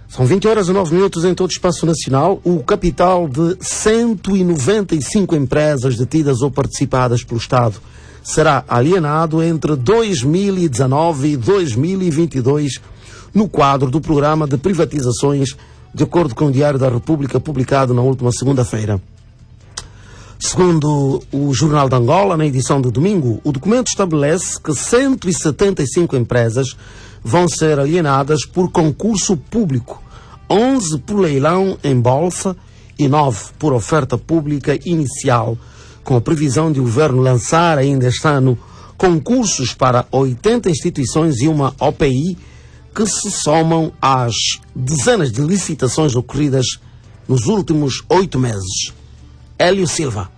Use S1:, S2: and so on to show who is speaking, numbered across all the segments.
S1: São 20h09 em todo o espaço nacional. O capital de 195 empresas detidas ou participadas pelo Estado será alienado entre 2019 e 2022 no quadro do programa de privatizações, de acordo com o Diário da República, publicado na última segunda-feira. Segundo o Jornal de Angola, na edição de domingo, o documento estabelece que 175 empresas vão ser alienadas por concurso público, 11 por leilão em bolsa e 9 por oferta pública inicial, com a previsão de o governo lançar ainda este ano concursos para 80 instituições e uma OPI que se somam às dezenas de licitações ocorridas nos últimos 8 meses. Hélio Silva.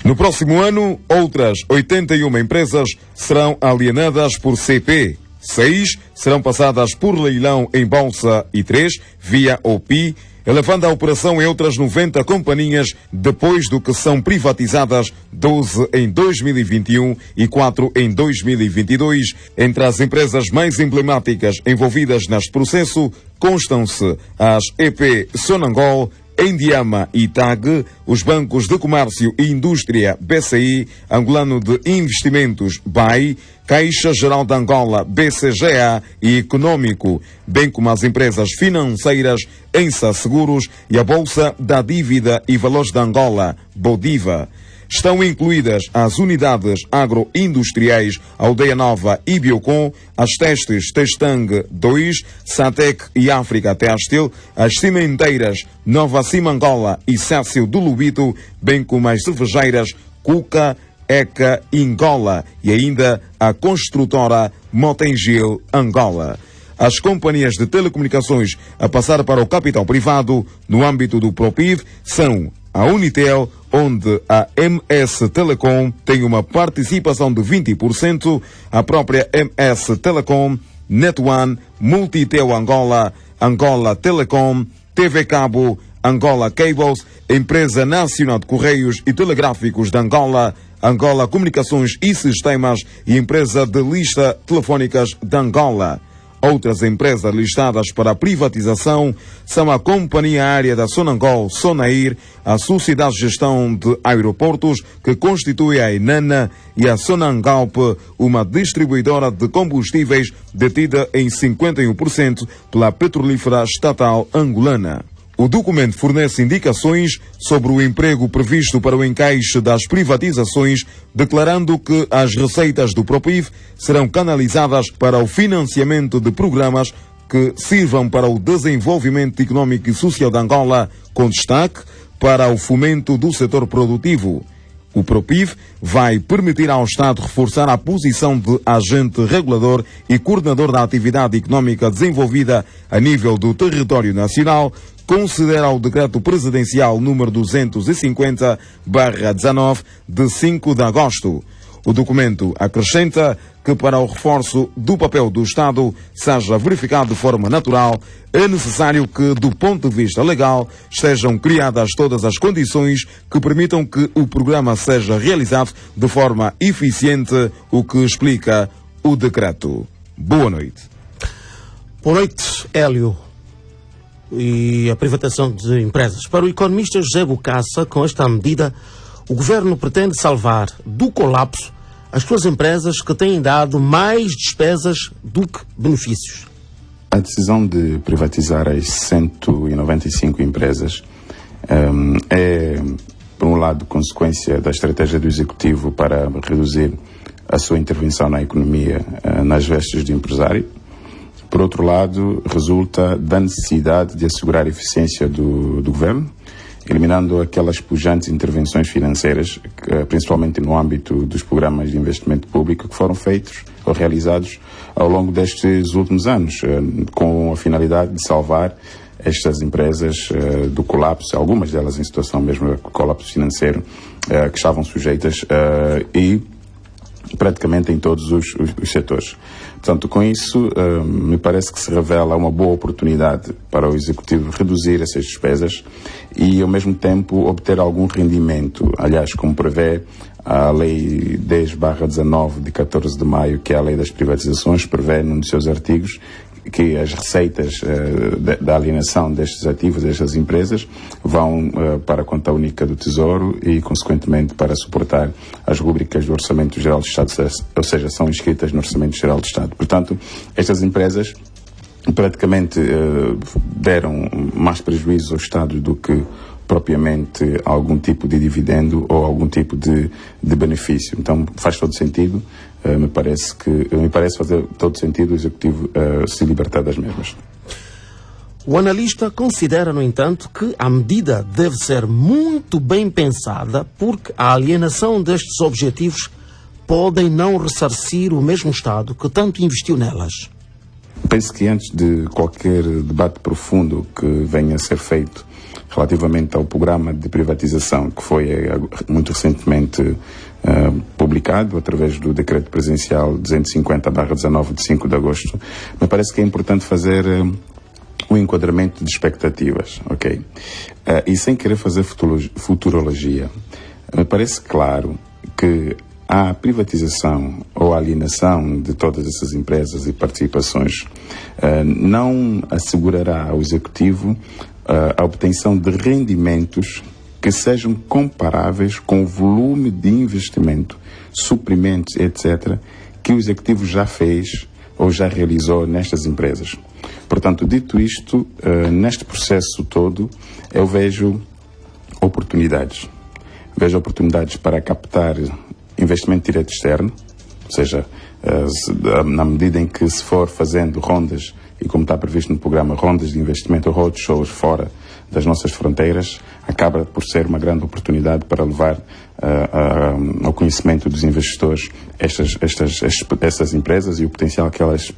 S2: No próximo ano, outras 81 empresas serão alienadas por CP. 6 serão passadas por leilão em bolsa e 3 via OPI, elevando a operação em outras 90 companhias, depois do que são privatizadas 12 em 2021 e 4 em 2022. Entre as empresas mais emblemáticas envolvidas neste processo constam-se as EP Sonangol, Endiama e TAG, os bancos de comércio e indústria BCI, Angolano de Investimentos BAI, Caixa Geral de Angola BCGA e Econômico, bem como as empresas financeiras Ensa Seguros e a Bolsa da Dívida e Valores de Angola, Bodiva. Estão incluídas as unidades agroindustriais Aldeia Nova e Biocon, as Testes Testang 2, Satec e África Têxtil, as cimenteiras Nova Simangola e Cécio do Lubito, bem como as cervejeiras Cuca, ECA Angola e ainda a construtora Motengil Angola. As companhias de telecomunicações a passar para o capital privado no âmbito do PROPIV são a Unitel, onde a MS Telecom tem uma participação de 20%, a própria MS Telecom, Net1, Multitel Angola, Angola Telecom, TV Cabo, Angola Cables, Empresa Nacional de Correios e Telegráficos de Angola, Angola Comunicações e Sistemas e Empresa de Lista Telefónicas de Angola. Outras empresas listadas para privatização são a Companhia Aérea da Sonangol, Sonair, a Sociedade de Gestão de Aeroportos, que constitui a Enana, e a Sonangalp, uma distribuidora de combustíveis detida em 51% pela petrolífera estatal angolana. O documento fornece indicações sobre o emprego previsto para o encaixe das privatizações, declarando que as receitas do PROPIV serão canalizadas para o financiamento de programas que sirvam para o desenvolvimento económico e social de Angola, com destaque para o fomento do setor produtivo. O PROPIV vai permitir ao Estado reforçar a posição de agente regulador e coordenador da atividade económica desenvolvida a nível do território nacional, considera o Decreto Presidencial número 250/19 de 5 de agosto. O documento acrescenta que para o reforço do papel do Estado seja verificado de forma natural, é necessário que, do ponto de vista legal, estejam criadas todas as condições que permitam que o programa seja realizado de forma eficiente, o que explica o decreto. Boa noite.
S1: Boa noite, Hélio. E a privatização de empresas. Para o economista José Bocassa, com esta medida, o governo pretende salvar do colapso as suas empresas que têm dado mais despesas do que benefícios.
S3: A decisão de privatizar as 195 empresas é, por um lado, consequência da estratégia do Executivo para reduzir a sua intervenção na economia nas vestes de empresário. Por outro lado, resulta da necessidade de assegurar a eficiência do governo, eliminando aquelas pujantes intervenções financeiras, principalmente no âmbito dos programas de investimento público que foram feitos ou realizados ao longo destes últimos anos, com a finalidade de salvar estas empresas do colapso, algumas delas em situação mesmo de colapso financeiro, que estavam sujeitas e praticamente em todos os setores. Portanto, com isso, me parece que se revela uma boa oportunidade para o Executivo reduzir essas despesas e, ao mesmo tempo, obter algum rendimento. Aliás, como prevê a Lei 10/19 de 14 de maio, que é a Lei das Privatizações, prevê num dos seus artigos que as receitas da alienação destes ativos, destas empresas, vão para a conta única do Tesouro e, consequentemente, para suportar as rúbricas do Orçamento Geral do Estado, ou seja, são inscritas no Orçamento Geral do Estado. Portanto, estas empresas praticamente deram mais prejuízo ao Estado do que propriamente algum tipo de dividendo ou algum tipo de benefício. Então faz todo sentido, me parece fazer todo sentido o Executivo se libertar das mesmas.
S1: O analista considera, no entanto, que a medida deve ser muito bem pensada porque a alienação destes objetivos podem não ressarcir o mesmo Estado que tanto investiu nelas.
S3: Penso que antes de qualquer debate profundo que venha a ser feito relativamente ao programa de privatização que foi muito recentemente publicado através do Decreto Presidencial 250/19 de 5 de agosto, me parece que é importante fazer um enquadramento de expectativas, ok? E sem querer fazer futurologia, me parece claro que a privatização ou a alienação de todas essas empresas e participações não assegurará ao Executivo a obtenção de rendimentos que sejam comparáveis com o volume de investimento, suprimentos, etc., que o Executivo já fez ou já realizou nestas empresas. Portanto, dito isto, neste processo todo, eu vejo oportunidades. Vejo oportunidades para captar investimento direto externo, ou seja, na medida em que se for fazendo rondas, e como está previsto no programa, rondas de investimento, roadshows fora das nossas fronteiras, acaba por ser uma grande oportunidade para levar ao conhecimento dos investidores estas empresas e o potencial que elas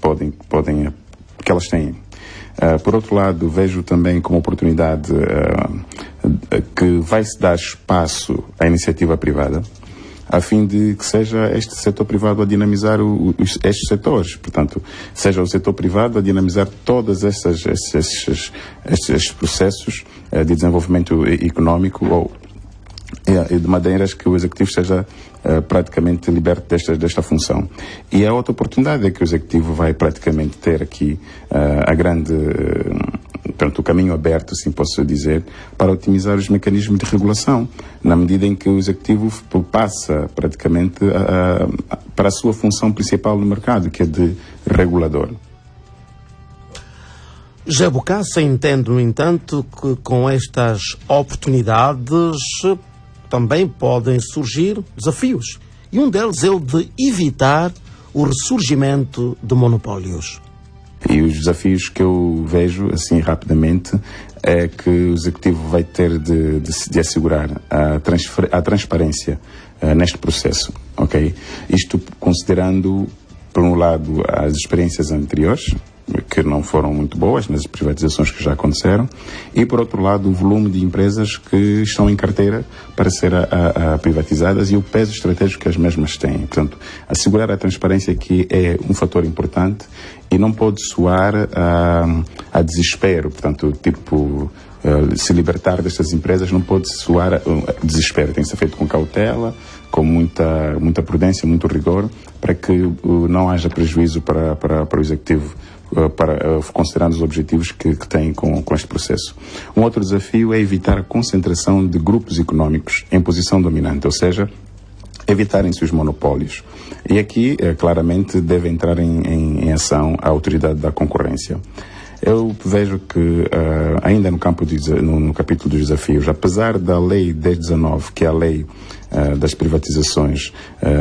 S3: que elas têm. Por outro lado, vejo também como oportunidade que vai-se dar espaço à iniciativa privada, a fim de que seja este setor privado a dinamizar estes setores. Portanto, seja o setor privado a dinamizar todos estes processos de desenvolvimento económico, ou de maneiras que o Executivo seja praticamente liberto desta função. E a outra oportunidade é que o Executivo vai praticamente ter aqui o caminho aberto, assim posso dizer, para otimizar os mecanismos de regulação, na medida em que o Executivo passa praticamente para a sua função principal no mercado, que é de regulador.
S1: José Bokassa entende, no entanto, que com estas oportunidades também podem surgir desafios. E um deles é o de evitar o ressurgimento de monopólios.
S3: E os desafios que eu vejo, assim, rapidamente, é que o Executivo vai ter de assegurar a transparência neste processo, ok? Isto considerando, por um lado, as experiências anteriores, que não foram muito boas nas privatizações que já aconteceram, e por outro lado o volume de empresas que estão em carteira para ser privatizadas e o peso estratégico que as mesmas têm. Portanto, assegurar a transparência aqui é um fator importante e não pode soar a desespero. Portanto, se libertar destas empresas não pode soar a desespero. Tem que ser feito com cautela, com muita prudência, muito rigor, para que não haja prejuízo para o Executivo, considerando os objetivos que tem com este processo. Um outro desafio é evitar a concentração de grupos económicos em posição dominante, ou seja, evitarem-se os monopólios. E aqui, claramente, deve entrar em ação a autoridade da concorrência. Eu vejo que, ainda no capítulo dos desafios, apesar da Lei 1019, que é a lei das privatizações,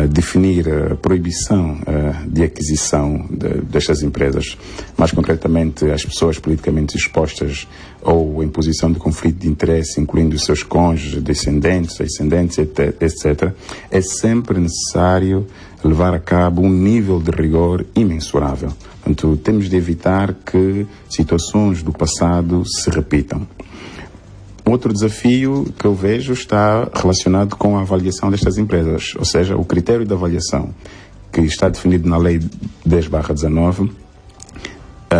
S3: definir a proibição de aquisição destas empresas, mais concretamente as pessoas politicamente expostas ou em posição de conflito de interesse, incluindo os seus cônjuges, descendentes, ascendentes, etc., é sempre necessário levar a cabo um nível de rigor imensurável. Portanto, temos de evitar que situações do passado se repitam. Outro desafio que eu vejo está relacionado com a avaliação destas empresas, ou seja, o critério de avaliação que está definido na Lei 10/19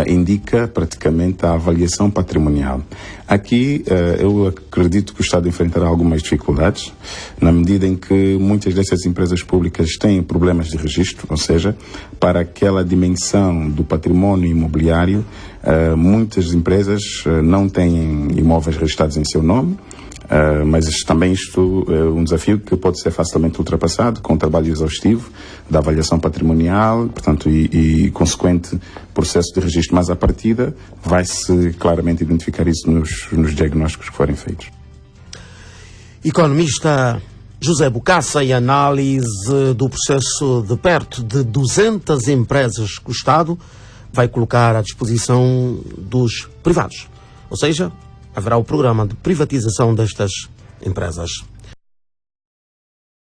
S3: indica praticamente a avaliação patrimonial. Aqui eu acredito que o Estado enfrentará algumas dificuldades, na medida em que muitas dessas empresas públicas têm problemas de registro, ou seja, para aquela dimensão do património imobiliário, muitas empresas não têm imóveis registrados em seu nome. Mas também isto é um desafio que pode ser facilmente ultrapassado com o trabalho exaustivo da avaliação patrimonial, portanto, e consequente processo de registro. Mas, à partida, vai-se claramente identificar isso nos diagnósticos que forem feitos.
S1: Economista José Bokassa, e análise do processo de perto de 200 empresas que o Estado vai colocar à disposição dos privados. Ou seja, haverá o programa de privatização destas empresas.